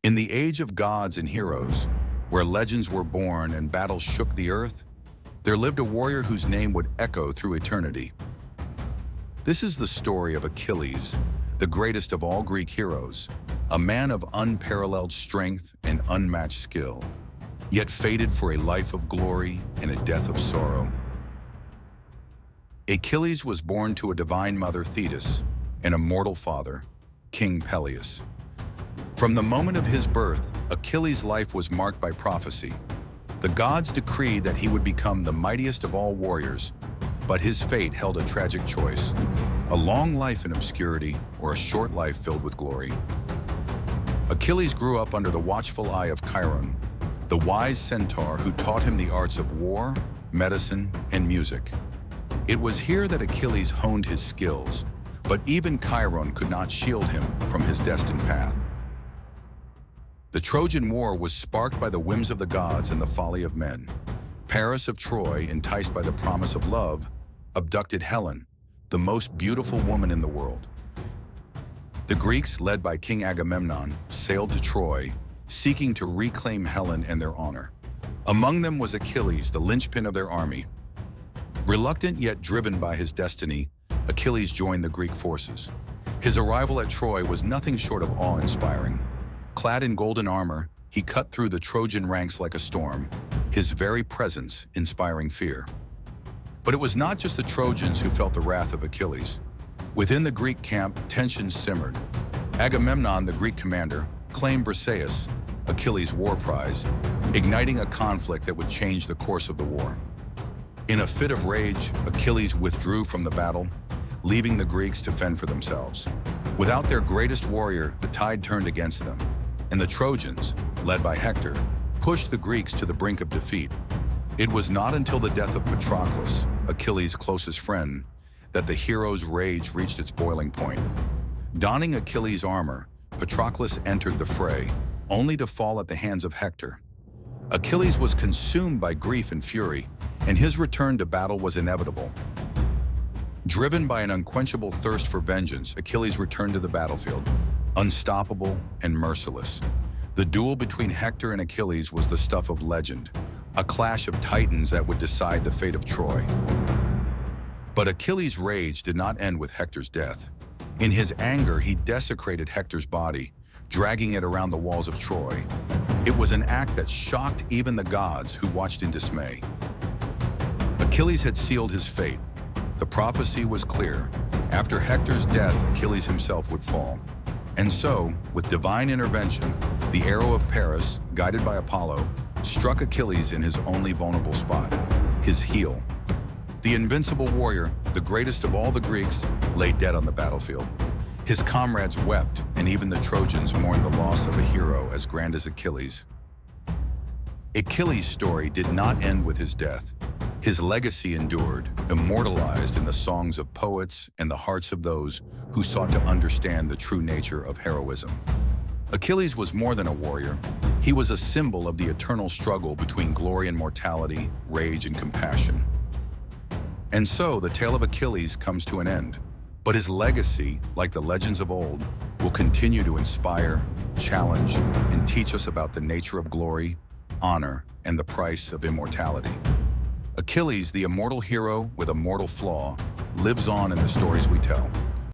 In the age of gods and heroes, where legends were born and battles shook the earth, there lived a warrior whose name would echo through eternity. This is the story of Achilles, the greatest of all Greek heroes, a man of unparalleled strength and unmatched skill, yet fated for a life of glory and a death of sorrow. Achilles was born to a divine mother, Thetis, and a mortal father, King Peleus. From the moment of his birth, Achilles' life was marked by prophecy. The gods decreed that he would become the mightiest of all warriors, but his fate held a tragic choice: a long life in obscurity or a short life filled with glory. Achilles grew up under the watchful eye of Chiron, the wise centaur who taught him the arts of war, medicine, and music. It was here that Achilles honed his skills, but even Chiron could not shield him from his destined path. The Trojan War was sparked by the whims of the gods and the folly of men. Paris of Troy, enticed by the promise of love, abducted Helen, the most beautiful woman in the world. The Greeks, led by King Agamemnon, sailed to Troy, seeking to reclaim Helen and their honor. Among them was Achilles, the linchpin of their army. Reluctant yet driven by his destiny, Achilles joined the Greek forces. His arrival at Troy was nothing short of awe-inspiring. Clad in golden armor, he cut through the Trojan ranks like a storm, his very presence inspiring fear. But it was not just the Trojans who felt the wrath of Achilles. Within the Greek camp, tensions simmered. Agamemnon, the Greek commander, claimed Briseis, Achilles' war prize, igniting a conflict that would change the course of the war. In a fit of rage, Achilles withdrew from the battle, leaving the Greeks to fend for themselves. Without their greatest warrior, the tide turned against them, and the Trojans, led by Hector, pushed the Greeks to the brink of defeat. It was not until the death of Patroclus, Achilles' closest friend, that the hero's rage reached its boiling point. Donning Achilles' armor, Patroclus entered the fray, only to fall at the hands of Hector. Achilles was consumed by grief and fury, and his return to battle was inevitable. Driven by an unquenchable thirst for vengeance, Achilles returned to the battlefield, unstoppable and merciless. The duel between Hector and Achilles was the stuff of legend, a clash of titans that would decide the fate of Troy. But Achilles' rage did not end with Hector's death. In his anger, he desecrated Hector's body, dragging it around the walls of Troy. It was an act that shocked even the gods, who watched in dismay. Achilles had sealed his fate. The prophecy was clear. After Hector's death, Achilles himself would fall. And so, with divine intervention, the arrow of Paris, guided by Apollo, struck Achilles in his only vulnerable spot, his heel. The invincible warrior, the greatest of all the Greeks, lay dead on the battlefield. His comrades wept, and even the Trojans mourned the loss of a hero as grand as Achilles. Achilles' story did not end with his death. His legacy endured, immortalized in the songs of poets and the hearts of those who sought to understand the true nature of heroism. Achilles was more than a warrior. He was a symbol of the eternal struggle between glory and mortality, rage and compassion. And so the tale of Achilles comes to an end. But his legacy, like the legends of old, will continue to inspire, challenge, and teach us about the nature of glory, honor, and the price of immortality. Achilles, the immortal hero with a mortal flaw, lives on in the stories we tell.